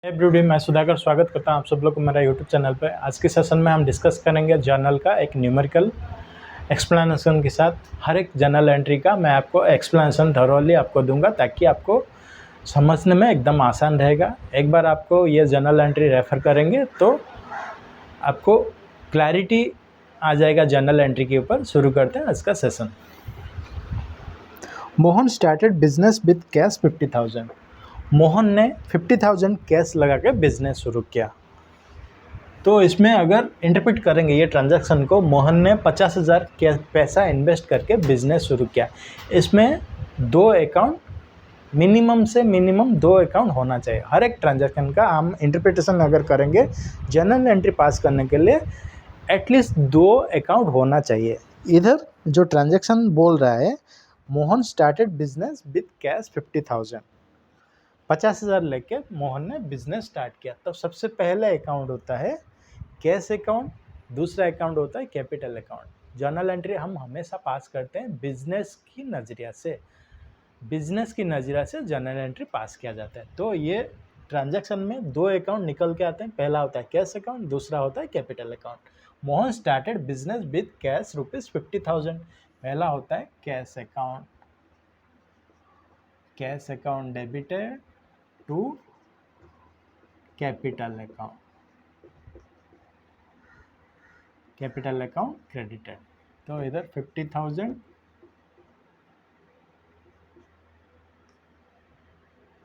Everyday मैं सुधाकर स्वागत करता हूं आप सब लोग को मेरा यूट्यूब चैनल पे। आज के सेशन में हम डिस्कस करेंगे जर्नल का एक न्यूमेरिकल एक्सप्लेनेशन के साथ। हर एक जर्नल एंट्री का मैं आपको एक्सप्लेनेशन थॉरोली आपको दूंगा ताकि आपको समझने में एकदम आसान रहेगा। एक बार आपको ये जर्नल एंट्री रेफ़र करेंगे तो आपको क्लैरिटी आ जाएगा जर्नल एंट्री के ऊपर। शुरू करते हैं आज का session. Mohan started business with cash 50,000। Mohan ने 50,000 कैश लगा के बिजनेस शुरू किया। तो इसमें अगर इंटरप्रेट करेंगे ये ट्रांजैक्शन को, मोहन ने 50,000 पैसा इन्वेस्ट करके बिजनेस शुरू किया। इसमें दो अकाउंट मिनिमम से मिनिमम 2 अकाउंट होना चाहिए। हर एक ट्रांजैक्शन का हम इंटरप्रिटेशन अगर करेंगे जर्नल एंट्री पास करने के लिए एटलीस्ट 2 अकाउंट होना चाहिए। इधर जो ट्रांजैक्शन बोल रहा है, Mohan started business with cash 50,000। 50,000 लेके मोहन ने बिजनेस स्टार्ट किया। तो सबसे पहले अकाउंट होता है कैश अकाउंट, दूसरा अकाउंट होता है कैपिटल अकाउंट। जर्नल एंट्री हम हमेशा पास करते हैं बिजनेस की नज़रिया से। बिजनेस की नज़रिया से जर्नल एंट्री पास किया जाता है। तो ये ट्रांजैक्शन में 2 अकाउंट निकल के आते हैं। पहला होता है कैश अकाउंट, दूसरा होता है capital account. Mohan started business with cash ₹50,000। पहला होता है cash account. Cash account debited to capital account, capital account credited. तो इधर 50,000,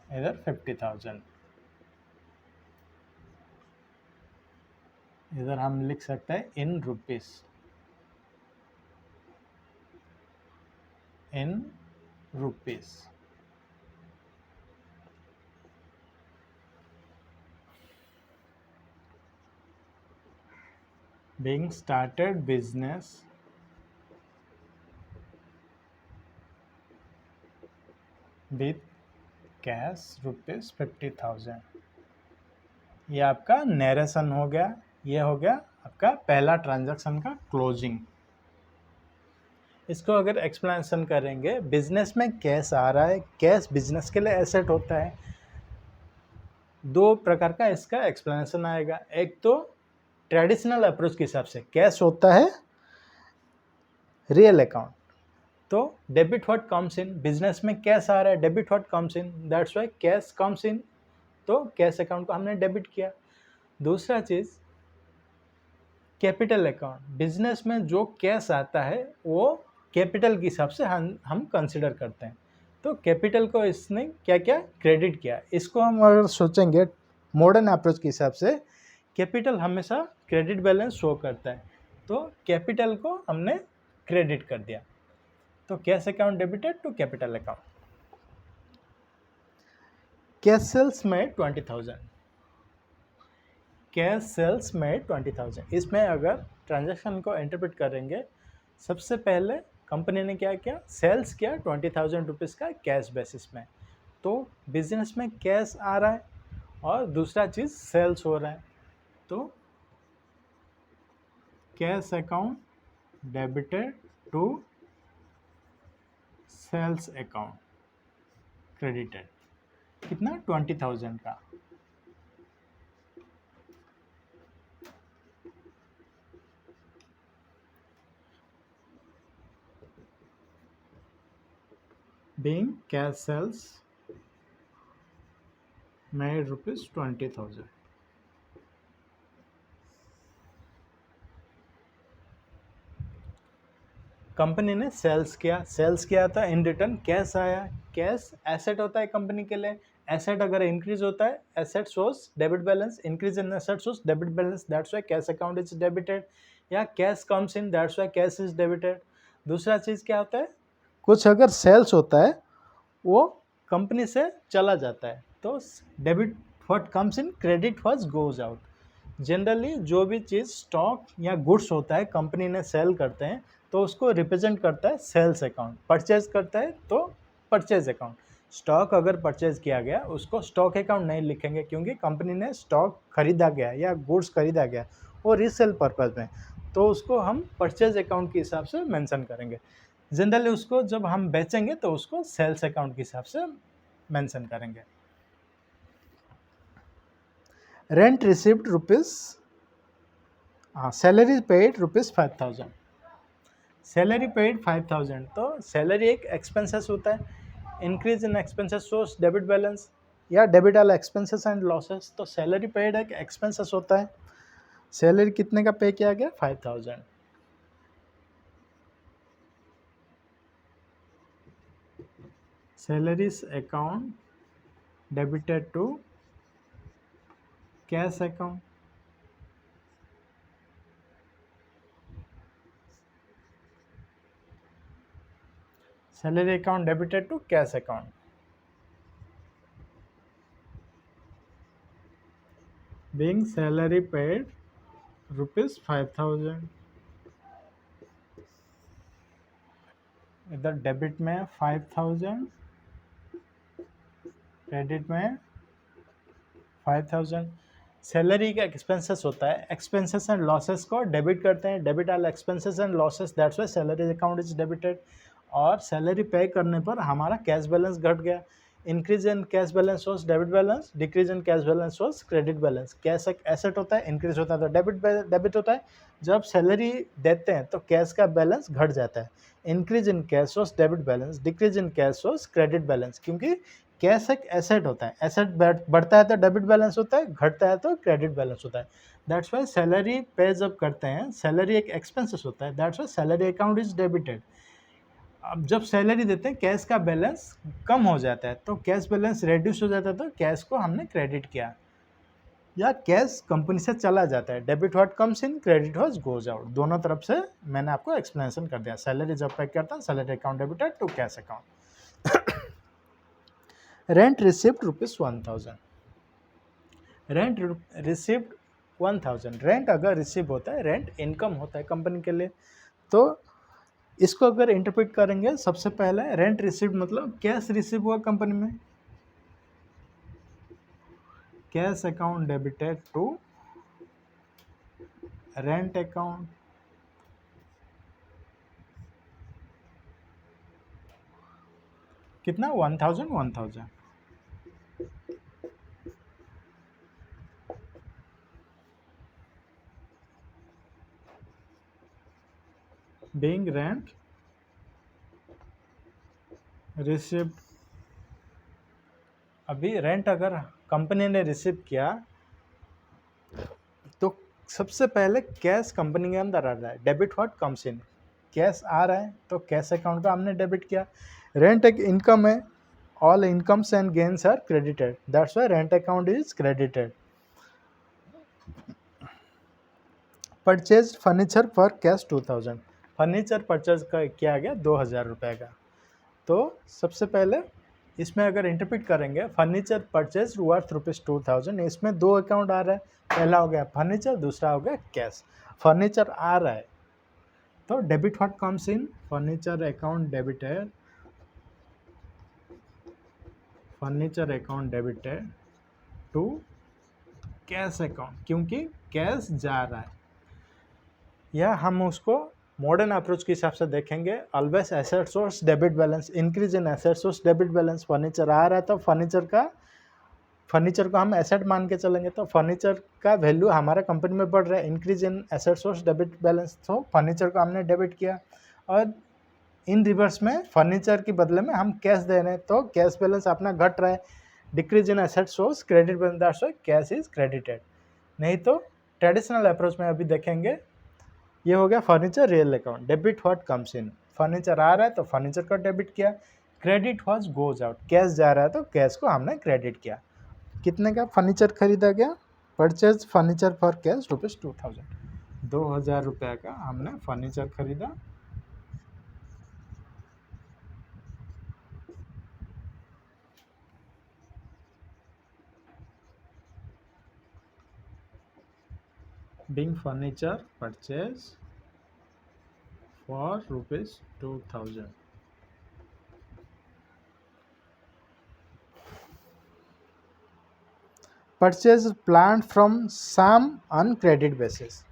इधर 50,000। इधर हम लिख सकते हैं इन rupees, in rupees. being started business with cash ₹50,000। ये आपका नरेशन हो गया। ये हो गया आपका पहला ट्रांजैक्शन का क्लोजिंग। इसको अगर एक्सप्लेनेशन करेंगे, बिजनेस में कैश आ रहा है, कैश बिजनेस के लिए एसेट होता है। 2 प्रकार का इसका एक्सप्लेनेशन आएगा। एक तो ट्रेडिशनल अप्रोच के हिसाब से कैश होता है रियल अकाउंट। तो debit what comes in, business में कैश आ रहा है, debit what comes in, that's why cash comes इन। तो कैश अकाउंट को हमने डेबिट किया। दूसरा चीज़ कैपिटल अकाउंट, बिजनेस में जो कैश आता है वो कैपिटल के हिसाब से हम कंसिडर करते हैं। तो कैपिटल को इसने क्या क्या क्रेडिट किया। इसको हम अगर सोचेंगे मॉडर्न अप्रोच के हिसाब से, कैपिटल हमेशा क्रेडिट बैलेंस शो करता है। तो कैपिटल को हमने क्रेडिट कर दिया। तो cash account debited to capital account. Cash sales में 20,000, कैश सेल्स में 20,000। इसमें अगर ट्रांजैक्शन को इंटरप्रेट करेंगे, सबसे पहले कंपनी ने क्या किया, सेल्स किया 20,000 रुपीज़ का कैश बेसिस में। तो बिजनेस में कैश आ रहा है और दूसरा चीज़ सेल्स हो रहा है। तो cash account debited to sales account credited. कितना, 20,000 का। being cash sales made ₹20,000। Company ने सेल्स किया था, इन रिटर्न कैश आया। कैश एसेट होता है कंपनी के लिए। एसेट अगर इंक्रीज होता है, asset shows debit balance, increase in asset shows debit balance, that's why cash account is debited. या cash comes in, that's why cash is debited. दूसरा चीज़ क्या होता है, कुछ अगर सेल्स होता है वो कंपनी से चला जाता है। तो debit what comes in, credit what goes out. Generally जो भी चीज़ स्टॉक या गुड्स होता है कंपनी ने सेल करते हैं तो उसको रिप्रेजेंट करता है सेल्स अकाउंट। परचेज करता है तो परचेज अकाउंट। स्टॉक अगर परचेज किया गया उसको स्टॉक अकाउंट नहीं लिखेंगे, क्योंकि कंपनी ने स्टॉक खरीदा गया या गुड्स खरीदा गया वो रीसेल पर्पज़ में, तो उसको हम परचेज अकाउंट के हिसाब से मेंशन करेंगे। जनरली उसको जब हम बेचेंगे तो उसको सेल्स अकाउंट के हिसाब से मेंशन करेंगे। रेंट रिसिप्ड रुपीज़, हाँ salary paid rupees 5000, salary paid 5000, तो सैलरी एक एक्सपेंसेस होता है, increase in expenses source debit balance या डेबिट वाला एक्सपेंसेस एंड लॉसेस, तो सैलरी पेड एक एक्सपेंसेस होता है, सैलरी कितने का पे किया गया 5000, salaries account debited to cash account, salary account debited to cash account, being salary paid rupees 5000, इधर डेबिट में 5000, क्रेडिट में 5000, सैलरी का एक्सपेंसेस होता है, एक्सपेंसेस एंड लॉसेस को डेबिट करते हैं, debit all expenses and losses, that's why salary account is debited, और सैलरी पे करने पर हमारा कैश बैलेंस घट गया, increase in cash balance was debit balance, decrease in cash balance was credit balance, cash एक एसेट होता है, इंक्रीज होता है तो डेबिट होता है, जब सैलरी देते हैं तो कैश का बैलेंस घट जाता है, increase in cash was debit balance, decrease in cash was credit balance, क्योंकि कैश एक एसेट होता है, एसेट बढ़ता है तो डेबिट बैलेंस होता है, घटता है तो क्रेडिट बैलेंस होता है, दैट्स वाई सैलरी पे जब करते हैं, सैलरी एक एक्सपेंसेस होता है, that's why salary account is debited. अब जब सैलरी देते हैं कैश का बैलेंस कम हो जाता है, तो कैश बैलेंस रेड्यूस हो जाता है, तो कैश को हमने क्रेडिट किया, या कैश कंपनी से चला जाता है, debit what comes in, credit what goes out, दोनों तरफ से मैंने आपको एक्सप्लेनेशन कर दिया, सैलरी जब पे करता है salary account debited to cash account. Rent receipt rupees 1000, rent receipt 1000, rent अगर रिसीव होता है, रेंट इनकम होता है कंपनी के लिए, तो इसको अगर इंटरप्रेट करेंगे, सबसे पहले रेंट रिसीव मतलब कैश रिसीव हुआ कंपनी में, cash account debited to rent account, कितना 1000 being rent रिसिप्ट, अभी रेंट अगर कंपनी ने रिसीव किया तो सबसे पहले कैश कंपनी के अंदर आ रहा है, debit what comes in, cash आ रहा है तो कैश अकाउंट का हमने डेबिट किया, रेंट एक इनकम है, all incomes and gains are credited, that's why rent account is credited. Purchase furniture for cash 2000, furniture purchase किया गया 2000 रुपये का, तो सबसे पहले इसमें अगर इंटरप्रेट करेंगे, फर्नीचर परचेज वर्थ रुपीज़ 2000, इसमें दो अकाउंट आ रहा है, पहला हो गया फर्नीचर, दूसरा हो गया कैश, फर्नीचर आ रहा है तो debit what comes in, furniture account debited, furniture account debited to cash account, क्योंकि कैश जा रहा है, या हम उसको मॉडर्न अप्रोच के हिसाब से देखेंगे, always asset source debit balance, increase in asset source debit balance, furniture आ रहा है तो फर्नीचर को हम एसेट मान के चलेंगे, तो फर्नीचर का वैल्यू हमारा कंपनी में बढ़ रहा है, increase in asset source debit balance, तो फर्नीचर को हमने डेबिट किया, और इन रिवर्स में फर्नीचर के बदले में हम कैश दे रहे हैं, तो कैश बैलेंस अपना घट रहा है, decrease in asset source credit balance, that's why cash is credited. नहीं तो ट्रेडिशनल अप्रोच में अभी देखेंगे, ये हो गया furniture real account, debit what comes in, furniture आ रहा है तो फर्नीचर का डेबिट किया, credit what goes out, cash जा रहा है तो कैश को हमने क्रेडिट किया, कितने का फर्नीचर खरीदा गया, purchase furniture for cash rupees 2000, 2000 रुपये का हमने फर्नीचर खरीदा, being furniture purchase for rupees 2000, purchase plant from some on credit basis,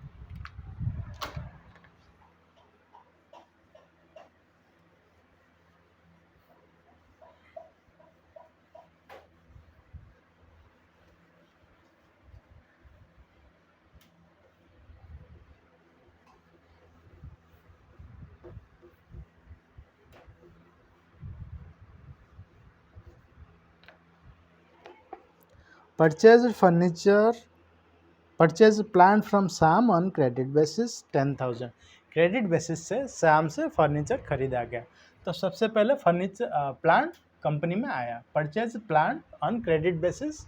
purchase plant from Shyam on credit basis 10,000। Credit basis से श्याम से फर्नीचर खरीदा गया। तो सबसे पहले फर्नीचर प्लांट कंपनी में आया। Purchase plant on credit basis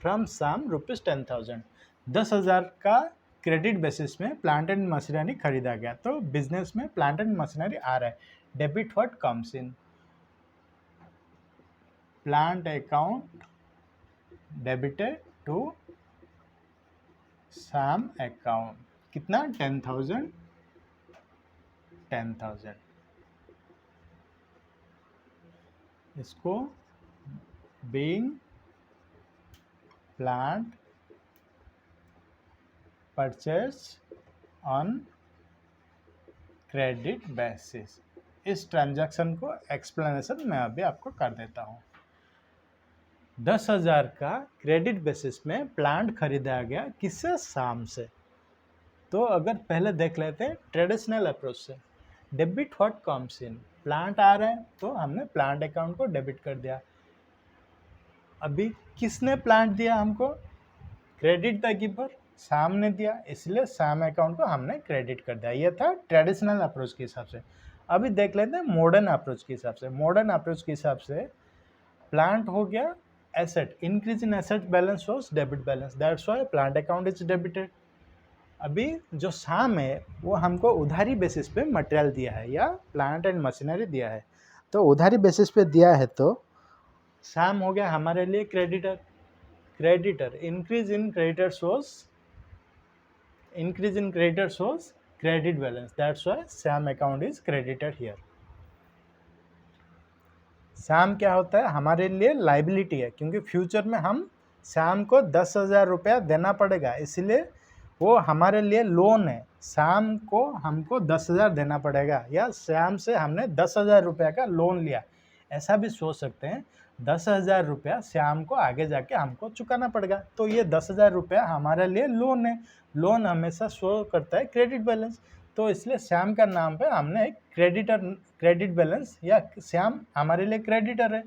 from Shyam ₹10,000। 10,000 का क्रेडिट बेसिस में प्लांट एंड मशीनरी खरीदा गया। तो बिजनेस में प्लांट एंड मशीनरी आ रहा है। Debit what comes in plant account debited to Shyam account. कितना? 10,000। 10,000 इसको being plant purchase on credit basis. इस ट्रांजैक्शन को एक्सप्लेनेशन मैं अभी आपको कर देता हूँ। 10,000 का क्रेडिट बेसिस में प्लांट खरीदा गया। किससे? श्याम से। तो अगर पहले देख लेते हैं ट्रेडिशनल अप्रोच से, debit what comes in, plant आ रहे हैं तो हमने प्लांट अकाउंट को डेबिट कर दिया। अभी किसने प्लांट दिया हमको? क्रेडिट द गिवर, श्याम ने दिया, इसलिए श्याम अकाउंट को हमने क्रेडिट कर दिया। ये था ट्रेडिशनल अप्रोच के हिसाब से। अभी देख लेते हैं मॉडर्न अप्रोच के हिसाब से। मॉडर्न अप्रोच के हिसाब से प्लांट हो गया asset, increase in asset balance was debit balance, that's why plant account is debited. अभी जो श्याम है वो हमको उधारी बेसिस पे मटेरियल दिया है या प्लांट एंड मशीनरी दिया है। तो उधारी बेसिस पे दिया है तो श्याम हो गया हमारे लिए creditor. Creditor, increase in creditor shows credit balance, that's why Shyam account is credited here. Shyam क्या होता है? हमारे लिए लाइबिलिटी है, क्योंकि फ्यूचर में हम श्याम को 10,000 रुपया देना पड़ेगा, इसलिए वो हमारे लिए लोन है। श्याम को हमको 10,000 देना पड़ेगा या श्याम से हमने 10,000 रुपया का लोन लिया, ऐसा भी सोच सकते हैं। 10,000 रुपया श्याम को आगे जाके हमको चुकाना पड़ेगा, तो ये 10,000 रुपया हमारे लिए लोन है। लोन हमेशा शो करता है क्रेडिट बैलेंस, तो इसलिए श्याम का नाम पे हमने एक क्रेडिट बैलेंस, या श्याम हमारे लिए क्रेडिटर है।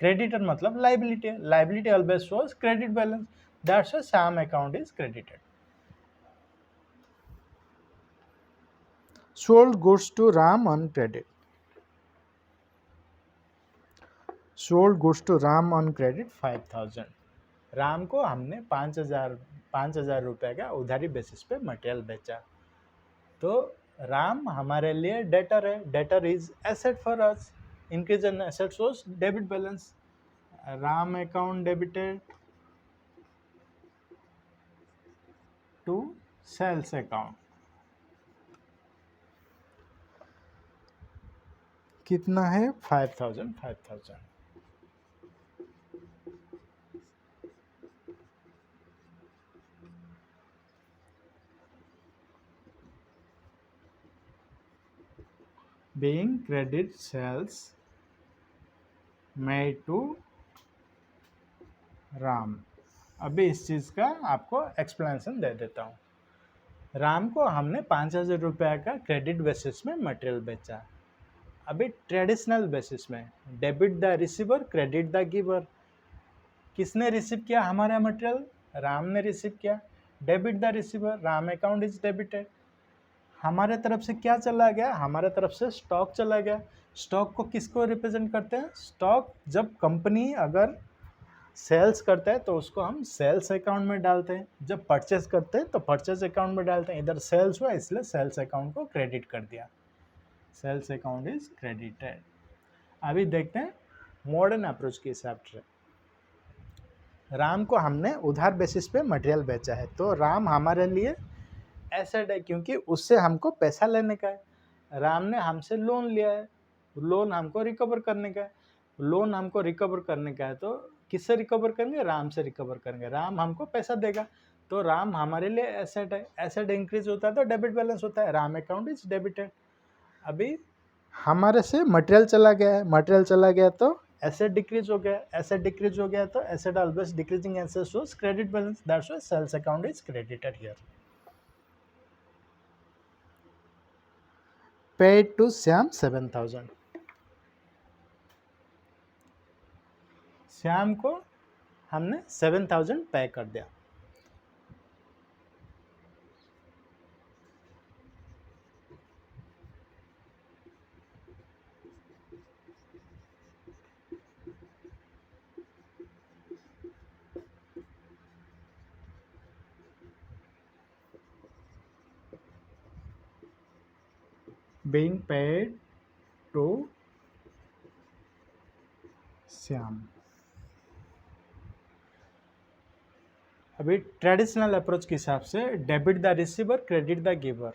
क्रेडिटर मतलब लाइबिलिटी है, liability always shows credit balance, that's why Shyam account is credited. Sold goods to Ram on credit. Sold goods to Ram on credit 5,000। Ram को हमने 5,000 रुपये का उधारी बेसिस पे मटेरियल बेचा। तो राम हमारे लिए डेटर है, debtor is asset for us, increase in asset shows debit balance, Ram account debited to sales account. कितना है? 5,000। 5,000 being credit sales made to Ram. अभी इस चीज़ का आपको एक्सप्लेनेशन दे देता हूँ। राम को हमने 5,000 रुपया का क्रेडिट बेसिस में मटेरियल बेचा। अभी ट्रेडिशनल बेसिस में debit the receiver, credit the giver. किसने रिसीव किया हमारा मटेरियल? राम ने रिसीव किया। Debit the receiver, Ram account is debited. हमारे तरफ से क्या चला गया? हमारे तरफ से स्टॉक चला गया। स्टॉक को किसको रिप्रेजेंट करते हैं? स्टॉक जब कंपनी अगर सेल्स करता है तो उसको हम सेल्स अकाउंट में डालते हैं, जब परचेस करते हैं तो परचेस अकाउंट में डालते हैं। इधर सेल्स हुआ इसलिए सेल्स अकाउंट को क्रेडिट कर दिया, सेल्स अकाउंट इज क्रेडिटेड। अभी देखते हैं मॉडर्न अप्रोच के हिसाब से। राम को हमने उधार बेसिस पे मटेरियल बेचा है, तो राम हमारे लिए एसेट है, क्योंकि उससे हमको पैसा लेने का है। राम ने हमसे लोन लिया है, लोन हमको रिकवर करने का है। लोन हमको रिकवर करने का है तो किससे रिकवर करेंगे? राम से रिकवर करेंगे। राम हमको पैसा देगा, तो राम हमारे लिए एसेट है। एसेट इंक्रीज होता है तो डेबिट बैलेंस होता है, राम अकाउंट इज डेबिटेड। अभी हमारे से मटेरियल चला गया है, मटेरियल चला गया तो एसेट डिक्रीज हो गया, एसेट डिक्रीज हो गया तो asset always decreasing asset shows credit balance, that's why sales account is credited here. Paid to Shyam 7,000। Shyam को हमने 7,000 पे कर दिया। being paid to Shyam. अभी ट्रेडिशनल अप्रोच के हिसाब से debit the receiver credit the giver,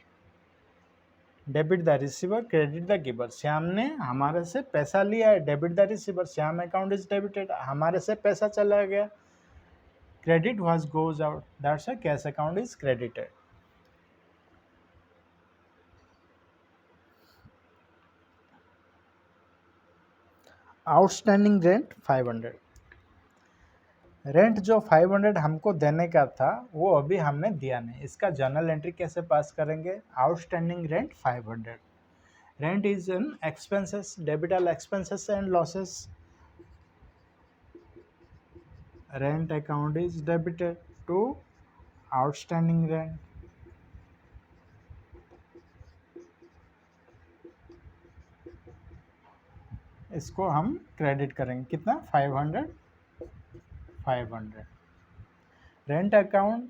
debit the receiver credit the giver. Shyam ने हमारे से पैसा लिया है, debit the receiver, Shyam account is debited, हमारे से पैसा चला गया, credit was goes out, that's why cash account is credited. Outstanding rent 500, rent जो 500 हमको देने का था वो अभी हमने दिया नहीं, इसका जर्नल एंट्री कैसे पास करेंगे? Outstanding rent 500, rent is an expenses, debit all expenses and losses, rent account is debited to outstanding rent. इसको हम क्रेडिट करेंगे, कितना? 500, 500, रेंट अकाउंट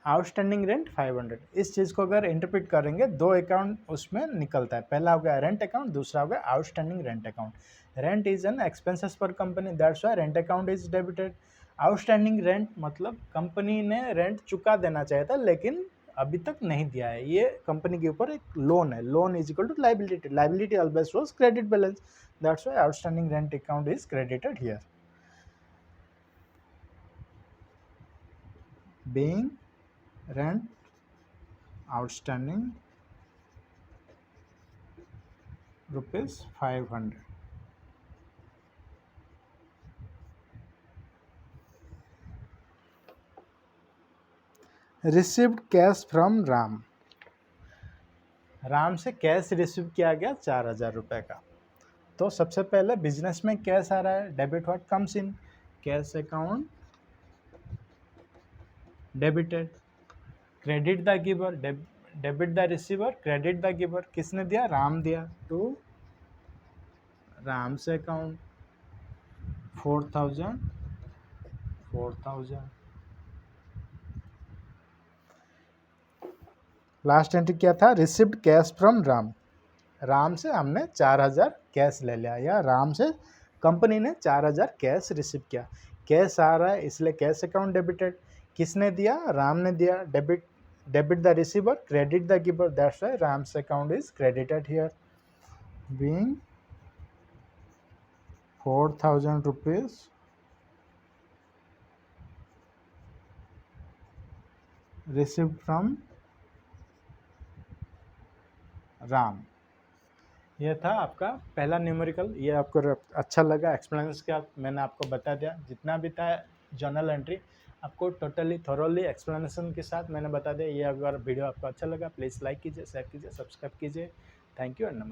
आउटस्टैंडिंग रेंट 500। इस चीज़ को अगर इंटरप्रेट करेंगे, दो अकाउंट उसमें निकलता है, पहला हो गया रेंट अकाउंट, दूसरा हो गया outstanding rent account. Rent is an expenses पर company, that's why rent account is debited. Outstanding rent मतलब कंपनी ने रेंट चुका देना चाहिए था लेकिन अभी तक नहीं दिया है, ये कंपनी के ऊपर एक लोन है, loan is equal to liability, liability always shows credit balance, that's why outstanding rent account is credited here. being rent outstanding rupees 500, received cash from Ram, Ram से कैश रिसीव किया गया 4,000 रुपये का। तो सबसे पहले बिजनेस में कैश आ रहा है, debit what comes in, cash account debited, credit the giver, debit the receiver credit the giver, किसने दिया? राम दिया, टू राम से अकाउंट 4,000, 4,000। लास्ट एंट्री क्या था? Received cash from Ram, Ram से हमने 4,000 कैश ले लिया, या राम से कंपनी ने 4,000 कैश रिसीव किया, कैश आ रहा है इसलिए कैश अकाउंट डेबिटेड, किसने दिया? राम ने दिया, debit the receiver credit the giver, that's why Ram's account is credited here. Being 4,000 rupees received from Ram. यह था आपका पहला न्यूमेरिकल। ये आपको अच्छा लगा एक्सप्लेनेशन के साथ मैंने आपको बता दिया, जितना भी था जर्नल एंट्री आपको टोटली थोरोली एक्सप्लेनेशन के साथ मैंने बता दिया। ये अगर वीडियो आपको अच्छा लगा प्लीज़ लाइक कीजिए, शेयर कीजिए, सब्सक्राइब कीजिए। थैंक यू एंड नमस्कार।